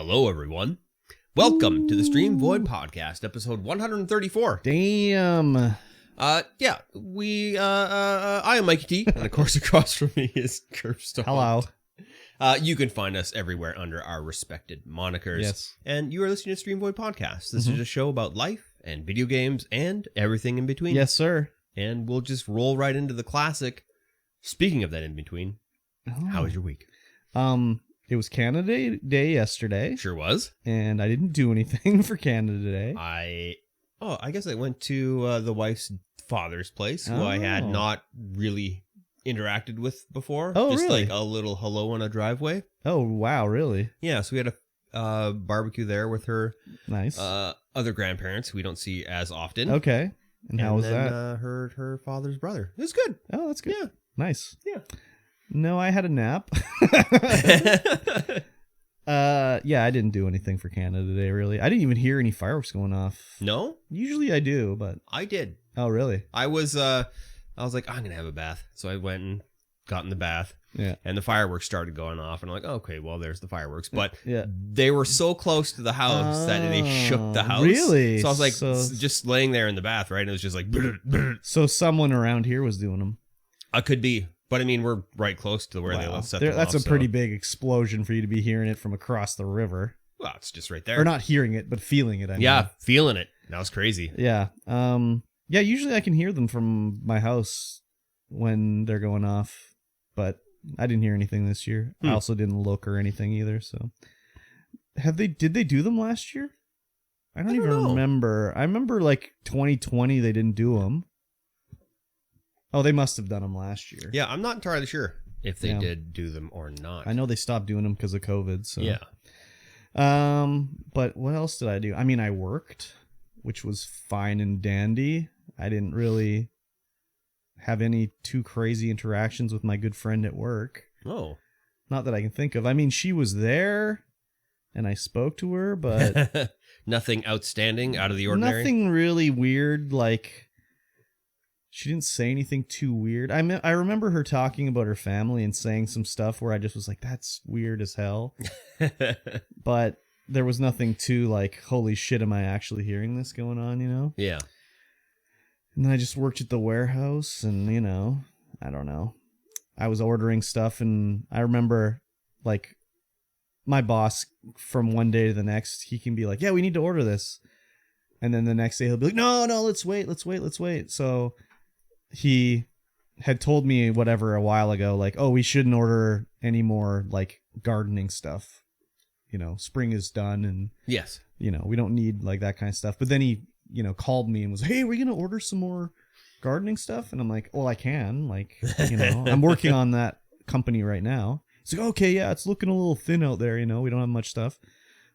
Hello, everyone. Welcome to the Stream Void Podcast, episode 134. Damn. I am Mikey T, and of course, across from me is Curbstone. Hello. You can find us everywhere under our respected monikers. Yes. And you are listening to Stream Void Podcast. This is a show about life and video games and everything in between. Yes, sir. And we'll just roll right into the classic. Speaking of that in between, how was your week? It was Canada Day yesterday, Sure was. and I didn't do anything for Canada Day. I guess I went to the wife's father's place, who I had Oh. not really interacted with before. Oh, just really? like a little hello on a driveway. Oh, wow, really? Yeah, so we had a barbecue there with her Nice. other grandparents who we don't see as often. Okay. And how was then, that? Her father's brother. It was good. Oh, that's good. Yeah. Nice. Yeah. No, I had a nap. Yeah, I didn't do anything for Canada Day, really. I didn't even hear any fireworks going off. No, Usually I do, but... I did. Oh, really? I was like, I'm gonna have a bath, so I went and got in the bath. Yeah. And the fireworks started going off, and I'm like, okay, well, there's the fireworks. But Yeah. they were so close to the house that they shook the house. Really? So I was like, So- just laying there in the bath, right? And it was just like, brr, brr. So someone around here was doing them. I could be. But I mean, we're right close to where they Wow. set There- them that's off, a pretty big explosion for you to be hearing it from across the river. Well, it's just right there. Or not hearing it, but feeling it. I Yeah, mean. feeling it. That was crazy. Yeah. Yeah, usually I can hear them from my house when they're going off, but I didn't hear anything this year. I also didn't look or anything either, so. Did they do them last year? I don't even know. remember. I remember like 2020 they didn't do them. Oh, they must have done them last year. Yeah, I'm not entirely sure if they Yeah. did do them or not. I know they stopped doing them because of COVID, so. Yeah. But what else did I do? I mean, I worked, which was fine and dandy. I didn't really have any too crazy interactions with my good friend at work. Oh. Not that I can think of. I mean, she was there and I spoke to her, but Nothing outstanding out of the ordinary. nothing really weird. Like, she didn't say anything too weird. I remember her talking about her family and saying some stuff where I just was like, that's weird as hell. But there was nothing too like, holy shit, am I actually hearing this going on, you know? Yeah. And then I just worked at the warehouse and, you know, I don't know. I was ordering stuff and I remember like my boss from one day to the next, he can be like, yeah, we need to order this. And then the next day he'll be like, no, let's wait. So he had told me whatever a while ago, like, oh, we shouldn't order any more like gardening stuff. You know, spring is done and, Yes. you know, we don't need like that kind of stuff. But then he, you know, called me and was, hey, are we going to order some more gardening stuff? And I'm like, well, I can, like, you know, I'm working on that company right now. He's like, okay, yeah, it's looking a little thin out there. You know, we don't have much stuff.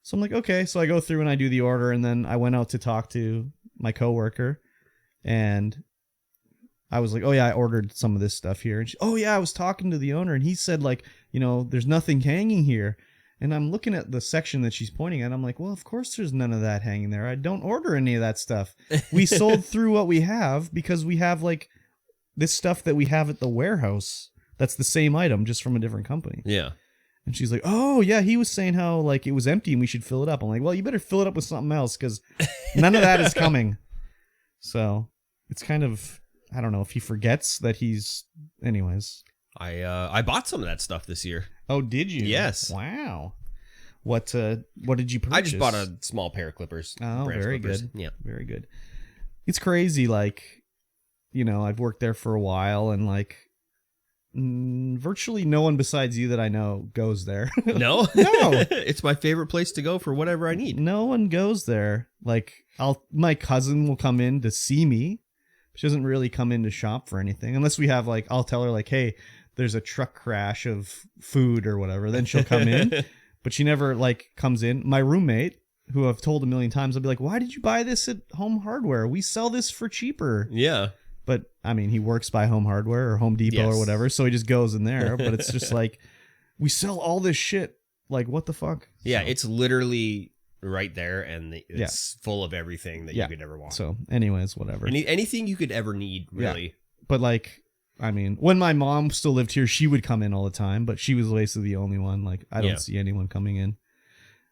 So I'm like, okay. So I go through and I do the order. And then I went out to talk to my coworker and I was like, oh yeah, I ordered some of this stuff here. And she, oh yeah, I was talking to the owner and he said like, you know, there's nothing hanging here. And I'm looking at the section that she's pointing at. I'm like, well, of course there's none of that hanging there. I don't order any of that stuff. We sold through what we have because we have like this stuff that we have at the warehouse. That's the same item, just from a different company. Yeah. And she's like, oh yeah, he was saying how like it was empty and we should fill it up. I'm like, well, you better fill it up with something else because none of that is coming. So it's kind of, I don't know if he forgets that he's, anyways. I bought some of that stuff this year. Oh, did you? Yes. Wow. What did you purchase? I just bought a small pair of clippers. Oh, Branch very clippers. good. Yeah. Very good. It's crazy. Like, you know, I've worked there for a while and like virtually no one besides you that I know goes there. No? No. It's my favorite place to go for whatever I need. No one goes there. Like, my cousin will come in to see me. She doesn't really come in to shop for anything unless we have like, I'll tell her like, hey, there's a truck crash of food or whatever. Then she'll come in, but she never like comes in. My roommate, who I've told a million times, I'll be like, why did you buy this at Home Hardware? We sell this for cheaper. Yeah. But I mean, he works by Home Hardware or Home Depot Yes. or whatever. So he just goes in there, but it's just like, we sell all this shit. Like, what the fuck? Yeah. So, It's literally right there and it's full of everything that Yeah. you could ever want. so anyways, whatever. Anything you could ever need, really. But like, I mean, when my mom still lived here, she would come in all the time, but she was basically the only one. Like, I don't Yeah. see anyone coming in.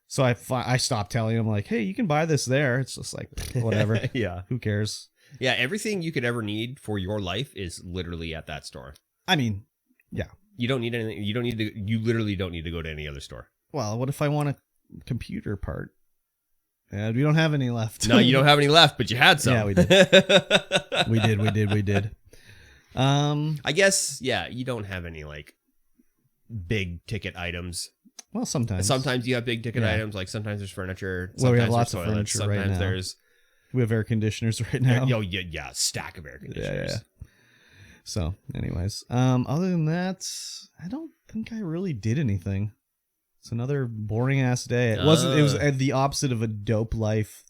So I stopped telling him like, hey, you can buy this there. It's just like, whatever. Yeah. Who cares? Yeah, everything you could ever need for your life is literally at that store. I mean, yeah. You don't need anything. You literally don't need to go to any other store. Well, what if I want a computer part? Yeah, we don't have any left. No, you don't have any left, but you had some. Yeah, we did. We did. I guess, yeah, you don't have any like big ticket items. Well, sometimes. Sometimes you have big ticket Yeah. items. Like sometimes there's furniture. Well, we have Sometimes lots there's of toilets, furniture right sometimes now. there's We have air conditioners right now. yeah, stack of air conditioners. Yeah. So, anyways, other than that, I don't think I really did anything. It's another boring ass day. It wasn't. It was the opposite of a dope life.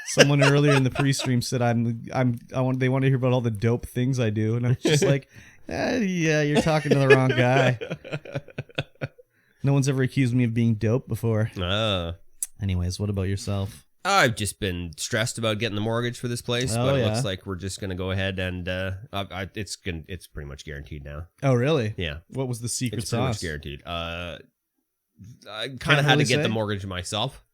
Someone earlier in the pre-stream said they want to hear about all the dope things I do, and I'm just like, yeah, you're talking to the wrong guy. No one's ever accused me of being dope before. Anyways, what about yourself? I've just been stressed about getting the mortgage for this place, Oh, but it yeah. looks like we're just gonna go ahead and it's pretty much guaranteed now. Oh, really? Yeah, What was the secret it's pretty much sauce? guaranteed. I kind Can't of had really to get say? the mortgage myself.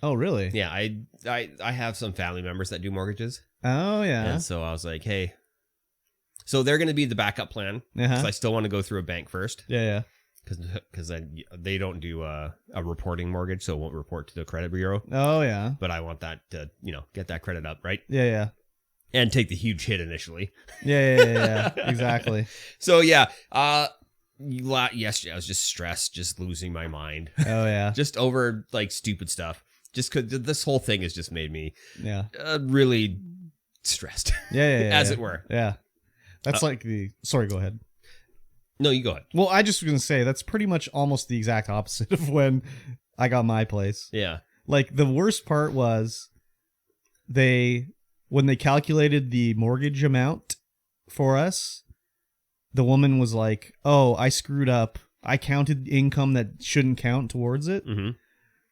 Oh, really? Yeah, I have some family members that do mortgages, Oh, yeah. and so I was like, hey, so they're gonna be the backup plan because Uh-huh. I still want to go through a bank first. Yeah. Because they don't do a reporting mortgage, so it won't report to the credit bureau. Oh, yeah. But I want that to, get that credit up, right? Yeah. And take the huge hit initially. Yeah. Exactly. So, yeah. Yesterday, I was just stressed, just losing my mind. Oh, yeah. Just over, like, stupid stuff. Just because this whole thing has just made me Yeah. really stressed, Yeah. as it were. Yeah. That's like sorry, go ahead. No, you go ahead. Well, I just was going to say that's pretty much almost the exact opposite of when I got my place. Yeah. Like the worst part was when they calculated the mortgage amount for us, the woman was like, "Oh, I screwed up. I counted income that shouldn't count towards it." Mm-hmm.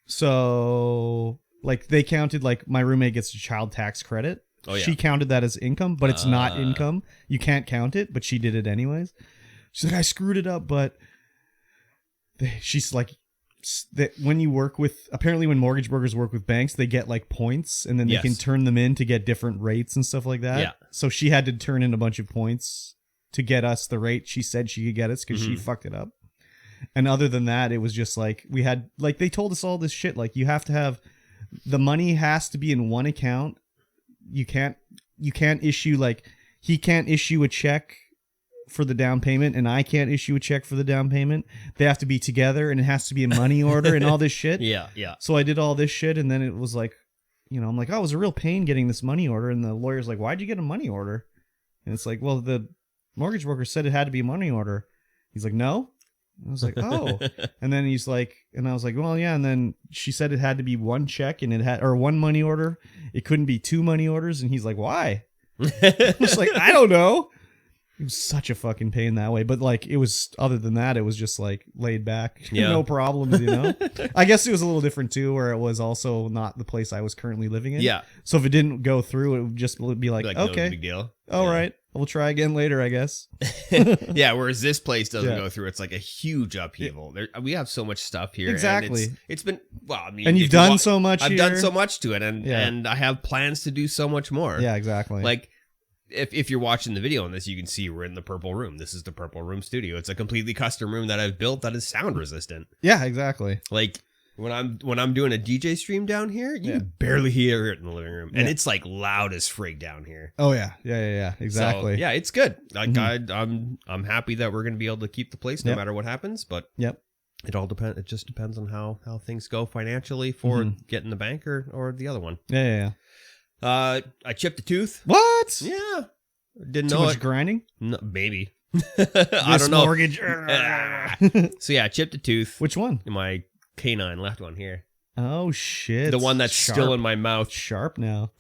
So, like they counted like my roommate gets a child tax credit. Oh, yeah. She counted that as income, but it's not income. You can't count it, but she did it anyways. She's like, I screwed it up, but she's like, that when you work with, apparently when mortgage brokers work with banks, they get like points and then they can turn them in to get different rates and stuff like that. Yeah. So she had to turn in a bunch of points to get us the rate she said she could get us because she fucked it up. And other than that, it was just like, we had, like, they told us all this shit. Like, you have to have, the money has to be in one account. You can't issue, like, he can't issue a check for the down payment and I can't issue a check for the down payment. They have to be together and it has to be a money order and all this shit. Yeah. So I did all this shit and then it was like, I'm like, oh, it was a real pain getting this money order. And the lawyer's like, why'd you get a money order? And it's like, well, the mortgage broker said it had to be a money order. He's like, no. I was like, oh. And then he's like, and I was like, well, yeah. And then she said it had to be one check and or one money order. It couldn't be two money orders. And he's like, why? I was like, I don't know. It was such a fucking pain that way. But like, it was, other than that, it was just like laid back. Yeah. No problems, I guess it was a little different too, where it was also not the place I was currently living in. Yeah. So if it didn't go through, it would just be like No okay, big deal. all right. We'll try again later, I guess. Yeah, whereas this place doesn't Yeah. go through. It's like a huge upheaval. We have so much stuff here. Exactly. And it's been, well, I mean. And if you've you done wa- so much I've here. done so much to it, and Yeah. and I have plans to do so much more. Yeah, exactly. Like, if you're watching the video on this, you can see we're in the Purple Room. This is the Purple Room studio. It's a completely custom room that I've built that is sound resistant. yeah, exactly. Like, when I'm doing a DJ stream down here, you Yeah. can barely hear it in the living room, and Yeah. it's like loud as frig down here. Oh yeah. Exactly. So, yeah, it's good. Like Mhm. I'm happy that we're going to be able to keep the place no Yep. matter what happens. But Yep. it all depends. It just depends on how things go financially for Mhm. getting the bank or the other one. Yeah. I chipped a tooth. What? Yeah, didn't Too know much it. grinding? No, maybe. I This don't know. mortgage. So yeah, I chipped a tooth. Which one? My canine left one here. Oh shit. The one that's still in my mouth. sharp now.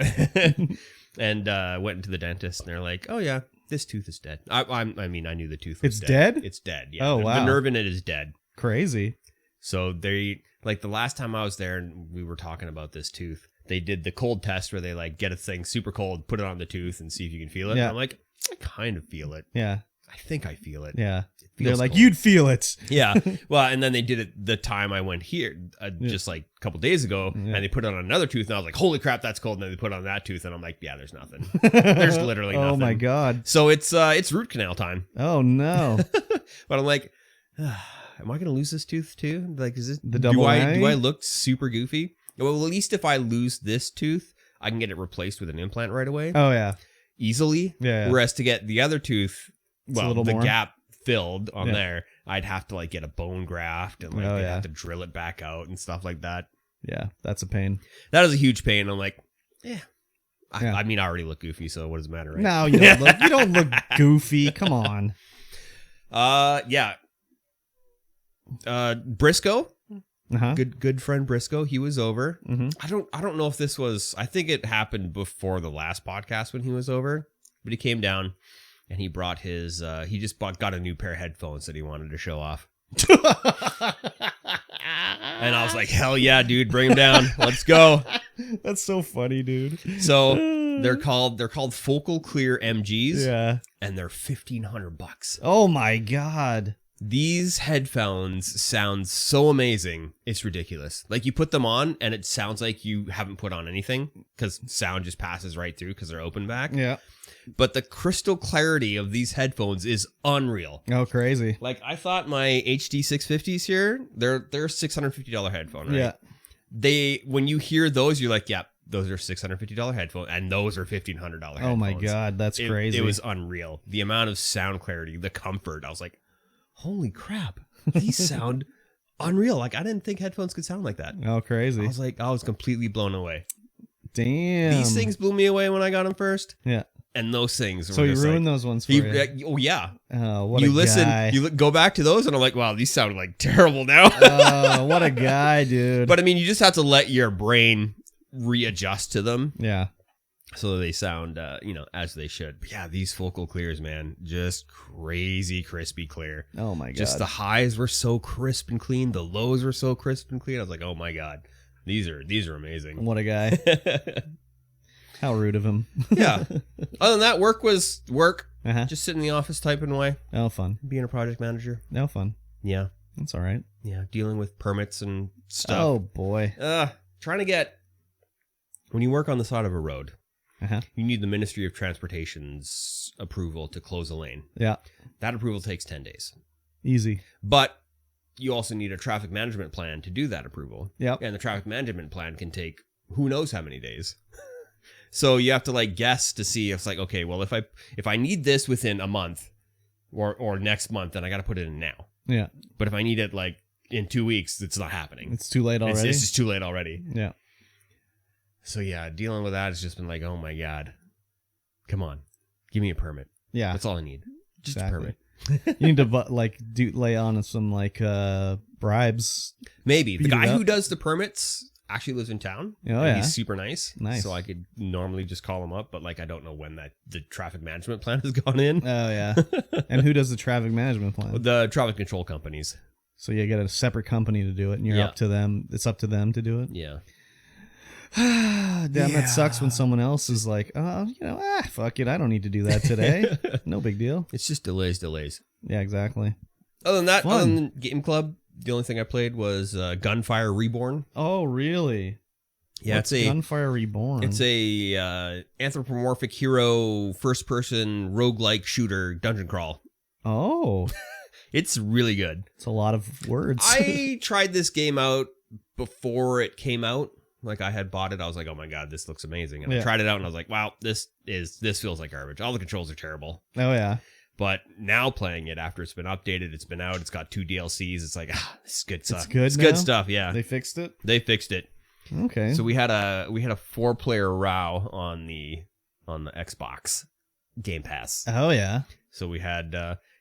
And went into the dentist, and they're like, "Oh yeah, this tooth is dead." I mean, I knew the tooth was It's dead? It's dead. Yeah. Oh, The wow. nerve in it is dead. Crazy. So they, like, the last time I was there and we were talking about this tooth, they did the cold test where they like get a thing super cold, put it on the tooth, and see if you can feel it. Yeah. And I'm like, I kind of feel it. Yeah. I think I feel it. Yeah. It They're feels like, cold. you'd feel it. Yeah. Well, and then they did it the time I went here, just like a couple days ago, Yeah. and they put it on another tooth, and I was like, holy crap, that's cold. And then they put it on that tooth, and I'm like, yeah, there's nothing. There's literally Oh nothing. my God. So it's root canal time. Oh no. But I'm like, am I going to lose this tooth too? Like, is this The double do whammy? I look super goofy? Well, at least if I lose this tooth, I can get it replaced with an implant right away, Oh yeah. easily. Yeah. Whereas to get the other tooth, a well, little the more. gap filled on Yeah. there, I'd have to like get a bone graft and like Oh, they'd yeah. have to drill it back out and stuff like that. Yeah. That's a pain. That is a huge pain. I'm like, yeah. Yeah. I mean, I already look goofy, so what does it matter, right? No, you don't look goofy. Come on. Yeah. Briscoe, Uh-huh. good friend Briscoe, he was over. Mm-hmm. I don't know if this was, I think it happened before the last podcast when he was over, but he came down and he brought his, he just got a new pair of headphones that he wanted to show off. And I was like, hell yeah, dude, bring him down. Let's go. That's so funny, dude. So they're called Focal Clear MGs, Yeah. and they're $1,500. Oh my God. These headphones sound so amazing. It's ridiculous. Like you put them on and it sounds like you haven't put on anything because sound just passes right through because they're open back. Yeah. But the crystal clarity of these headphones is unreal. Oh, crazy. Like I thought my HD 650s here, they're a $650 headphone, right? Yeah. When you hear those, you're like, yeah, those are $650 headphones, and those are $1,500 headphones. Oh my God. That's crazy. It was unreal. The amount of sound clarity, the comfort. I was like, holy crap, these sound unreal. Like I didn't think headphones could sound like that. Oh, crazy. I was completely blown away. Damn. These things blew me away when I got them first. Yeah. And those things were So you just ruined like, those ones for you. oh yeah. Oh, what You a listen, guy. you go back to those and I'm like, wow, these sound like terrible now. Oh, what a guy, dude. But I mean, you just have to let your brain readjust to them yeah. so they sound, as they should. But yeah, these Focal Clears, man, just crazy crispy clear. Oh my God. Just the highs were so crisp and clean. The lows were so crisp and clean. I was like, oh my God, these are amazing. What a guy. How rude of him. Yeah. Other than that, work was work. Uh-huh. Just sit in the office typing away, Oh, fun. being a project manager. No fun. Yeah. That's all right. Yeah. Dealing with permits and stuff. Oh boy. Trying to get, when you work on the side of a road, Uh-huh. you need the Ministry of Transportation's approval to close a lane. Yeah. That approval takes 10 days. Easy. But you also need a traffic management plan to do that approval. Yep. And the traffic management plan can take who knows how many days. So you have to like guess to see if it's like, okay, well, if I need this within a month or next month, then I got to put it in now. Yeah. But if I need it like in 2 weeks, it's not happening. It's too late already. It's just too late already. Yeah. So yeah, dealing with that has just been like, oh my God, come on, give me a permit. Yeah. That's all I need. Just Exactly. a permit. You need to lay on some bribes. Maybe the Beat it guy up. who does the permits actually lives in town. Oh, and yeah. He's super nice. Nice. So I could normally just call him up, but like I don't know when the traffic management plan has gone in. Oh yeah. And who does the traffic management plan? The traffic control companies. So you get a separate company to do it, and you're Yeah. up to them. It's up to them to do it. Yeah. Damn, Yeah. that sucks when someone else is like, fuck it, I don't need to do that today. No big deal. It's just delays. Yeah, exactly. Other than that, Fun. other than Game Club, the only thing I played was Gunfire Reborn. Oh, really? Yeah, What's it's a Gunfire Reborn. It's a anthropomorphic hero, first-person roguelike shooter dungeon crawl. Oh, It's really good. it's a lot of words. I tried this game out before it came out. Like I had bought it, I was like, "Oh my God, this looks amazing!" And I Yeah. tried it out, and I was like, "Wow, this feels like garbage. All the controls are terrible." Oh yeah. But now playing it after it's been updated, it's been out, it's got 2 DLCs. It's like, this is good stuff. good It's now? good stuff. Yeah, They fixed it. they fixed it. Okay. So we had a 4-player row on the Xbox Game Pass. Oh yeah. So we had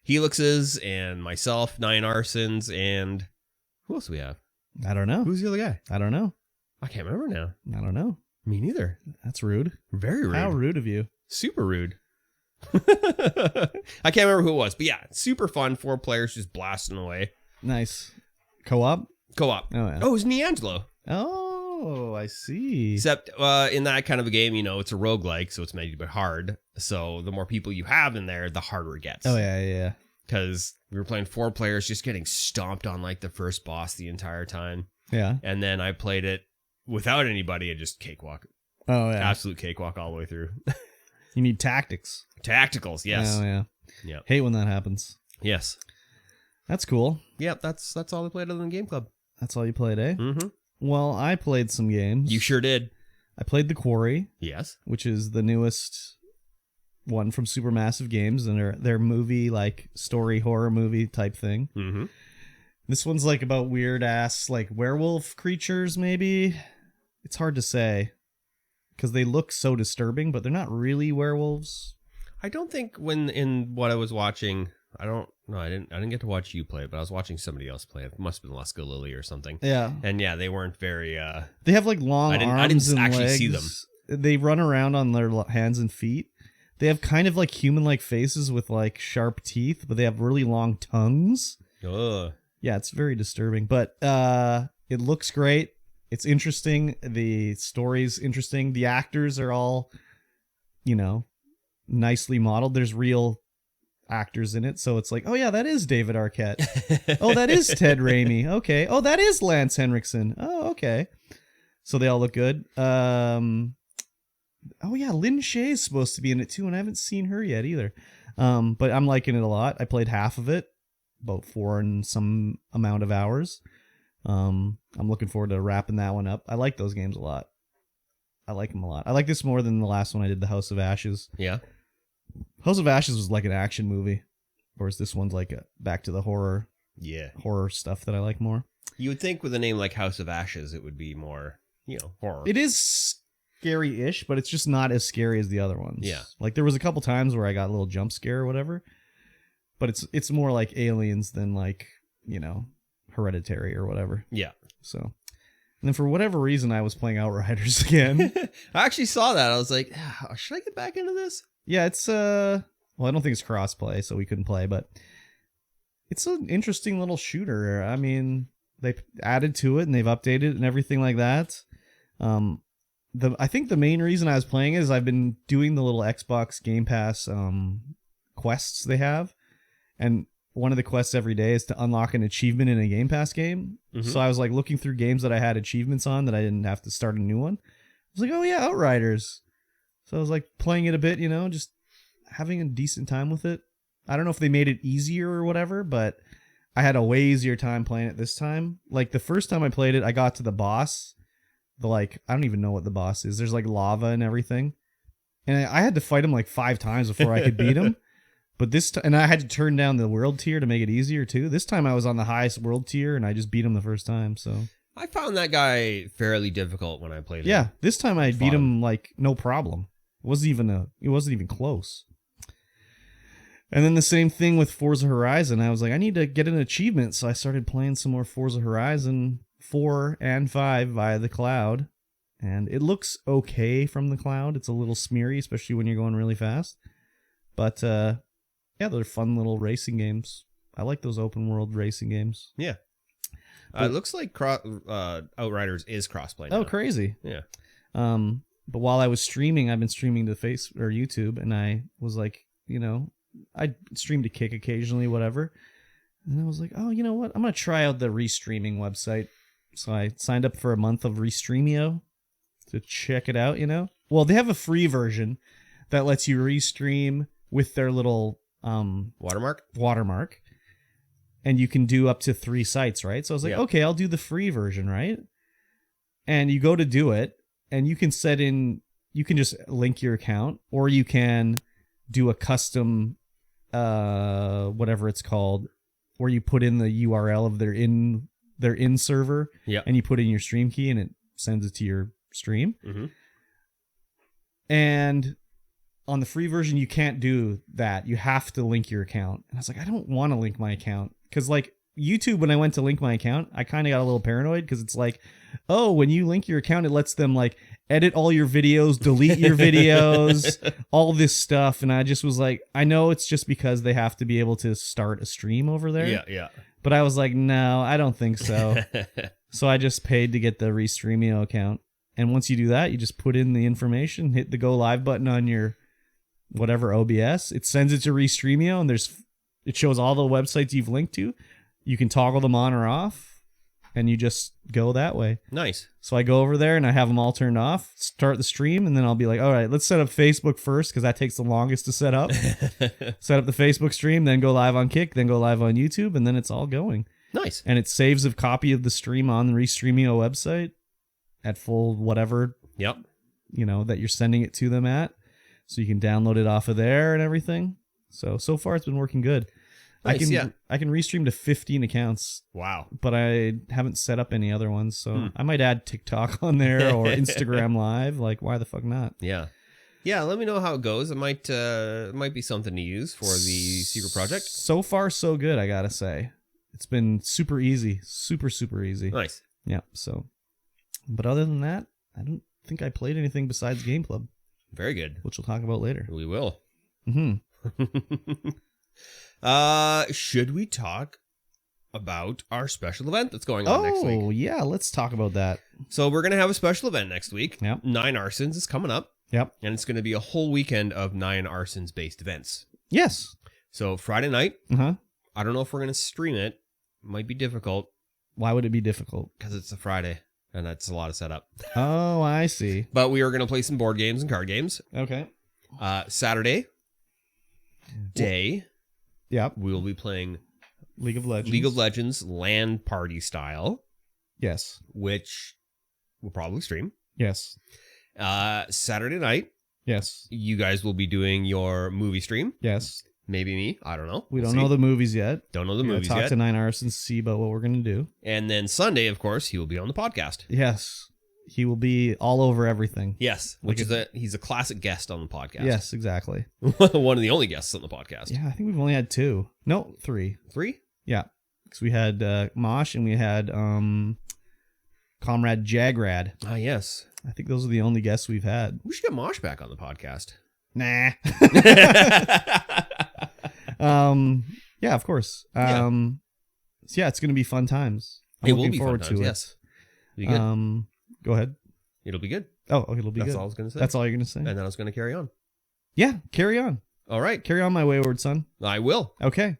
Helixes and myself, 9 Arsons, and who else do we have? I don't know. Who's the other guy? I don't know. I can't remember now. I don't know. Me neither. That's rude. Very rude. How rude of you. Super rude. I can't remember who it was, but yeah, super fun. 4 players just blasting away. Nice. Co-op. Co-op. Oh yeah. Oh, it was Neangelo. Oh, Oh, I see. Except in that kind of a game, it's a roguelike, so it's meant to be hard. So the more people you have in there, the harder it gets. Oh, yeah. Because we were playing 4 players, just getting stomped on like the first boss the entire time. Yeah. And then I played it without anybody and just cakewalk. Oh, yeah. Absolute cakewalk all the way through. You need tactics. Tacticals, yes. Oh, yeah. Yep. Hate when that happens. Yes. That's cool. Yep, that's all I played other than Game Club. That's all you played, eh? Mm-hmm. Well, I played some games. You sure did. I played The Quarry, Yes. which is the newest one from Supermassive Games, and their movie, like, story horror movie type thing. Mm-hmm. This one's, like, about weird-ass, like, werewolf creatures, maybe? It's hard to say, because they look so disturbing, but they're not really werewolves. I don't think in what I was watching, I didn't get to watch you play it, but I was watching somebody else play it. It must have been Leska Lily or something. Yeah. And yeah, they weren't very They have, like, long arms I didn't and actually legs. see them. They run around on their hands and feet. They have kind of, like, human-like faces with, like, sharp teeth, but they have really long tongues. Ugh. Yeah, it's very disturbing, but it looks great. It's interesting. The story's interesting. The actors are all, nicely modeled. There's real actors in it, so it's like, oh yeah, that is David Arquette. Oh, that is Ted Raimi. Okay. Oh, that is Lance Henriksen. Oh, okay. So they all look good. Oh yeah, Lynn Shay's supposed to be in it too, and I haven't seen her yet either. But I'm liking it a lot. I played half of it, about 4 and some amount of hours. I'm looking forward to wrapping that one up. I like those games a lot. I like them a lot. I like this more than the last one I did, the House of Ashes. Yeah. House of Ashes was like an action movie, whereas this one's like back to the horror stuff that I like more. You would think with a name like House of Ashes, it would be more, horror. It is scary-ish, but it's just not as scary as the other ones. Yeah. Like there was a couple times where I got a little jump scare or whatever, but it's more like Aliens than like, Hereditary or whatever. Yeah. So, and then for whatever reason, I was playing Outriders again. I actually saw that. I was like, should I get back into this? Yeah, it's well, I don't think it's crossplay, so we couldn't play, but it's an interesting little shooter. I mean, they added to it and they've updated it and everything like that. I think the main reason I was playing is I've been doing the little Xbox Game Pass quests they have, and one of the quests every day is to unlock an achievement in a Game Pass game. Mm-hmm. So I was like looking through games that I had achievements on that I didn't have to start a new one. I was like, oh yeah, Outriders. So I was like playing it a bit, just having a decent time with it. I don't know if they made it easier or whatever, but I had a way easier time playing it this time. Like the first time I played it, I got to the boss. I don't even know what the boss is. There's like lava and everything. And I had to fight him like 5 times before I could beat him. But and I had to turn down the world tier to make it easier too. This time I was on the highest world tier and I just beat him the first time. So I found that guy fairly difficult when I played him. Yeah, this time I beat him like no problem. It wasn't even close. And then the same thing with Forza Horizon. I was like, I need to get an achievement, so I started playing some more Forza Horizon 4 and 5 via the cloud. And it looks okay from the cloud. It's a little smeary, especially when you're going really fast. But yeah, they're fun little racing games. I like those open world racing games. Yeah. It looks like Outriders is crossplay now. Oh, crazy. Yeah. But while I was streaming, I've been streaming to YouTube, and I was like, I stream to Kick occasionally, whatever. And I was like, oh, you know what? I'm going to try out the Restreaming website. So I signed up for a month of Restreamio to check it out, Well, they have a free version that lets you restream with their little watermark. And you can do up to 3 sites, right? So I was like, okay, I'll do the free version, right? And you go to do it, and you can you can just link your account, or you can do a custom, whatever it's called, where you put in the URL of their in server, and you put in your stream key, and it sends it to your stream. Mm-hmm. And on the free version, you can't do that. You have to link your account. And I was like, I don't want to link my account. Because like YouTube, when I went to link my account, I kind of got a little paranoid because it's like, oh, when you link your account, it lets them like edit all your videos, delete your videos, all this stuff. And I just was like, I know it's just because they have to be able to start a stream over there. Yeah. But I was like, no, I don't think so. So I just paid to get the Restreamio account. And once you do that, you just put in the information, hit the go live button on your whatever OBS. It sends it to Restreamio, and it shows all the websites you've linked to. You can toggle them on or off, and you just go that way. Nice. So I go over there and I have them all turned off, start the stream, and then I'll be like, all right, let's set up Facebook first because that takes the longest to set up. Set up the Facebook stream, then go live on Kick, then go live on YouTube, and then it's all going. Nice. And it saves a copy of the stream on the Restreamio website at full whatever, Yep. that you're sending it to them at. So you can download it off of there and everything. So far it's been working good. Nice, I can restream to 15 accounts, Wow. but I haven't set up any other ones. So I might add TikTok on there or Instagram Live. Like, why the fuck not? Yeah. Yeah, let me know how it goes. It might be something to use for the secret project. So far, so good, I gotta say. It's been super easy. Super, super easy. Nice. Yeah, so. But other than that, I don't think I played anything besides Game Club, Very good. which we'll talk about later. We will. Mm-hmm. Should we talk about our special event that's going on next week? Oh, yeah, let's talk about that. So we're going to have a special event next week. Yep. 9 Arsons is coming up. Yep. And it's going to be a whole weekend of 9 Arsons based events. Yes. So Friday night, Uh-huh. I don't know if we're going to stream it. Might be difficult Why would it be difficult? because it's a Friday and that's a lot of setup. Oh, I see. But we are going to play some board games and card games. Okay. Saturday day, Yep. we will be playing League of Legends. League of Legends LAN party style, Yes. which we'll probably stream. Yes. Saturday night, Yes. you guys will be doing your movie stream. Yes. Maybe me. I don't know. We We'll don't see. know the movies yet. Don't know the We're gonna movies talk yet. to 9 Arsons, see about what we're going to do. And then Sunday, of course, he will be on the podcast. Yes. He will be all over everything. Yes, which is he's a classic guest on the podcast. Yes, exactly. One of the only guests on the podcast. Yeah, I think we've only had 2. No, 3. 3? Yeah. Because we had Mosh and we had Comrade Jagrad. Ah, yes. I think those are the only guests we've had. We should get Mosh back on the podcast. Nah. Yeah, of course. Yeah. So yeah, it's going to be fun times. It I'm will looking be forward fun times, to it. yes. It'll be good. Go ahead. It'll be good. Oh, okay, it'll be That's good. all I was going to say. That's all you're going to say? And then I was going to carry on. Yeah, carry on. All right. Carry on, my wayward son. I will. Okay.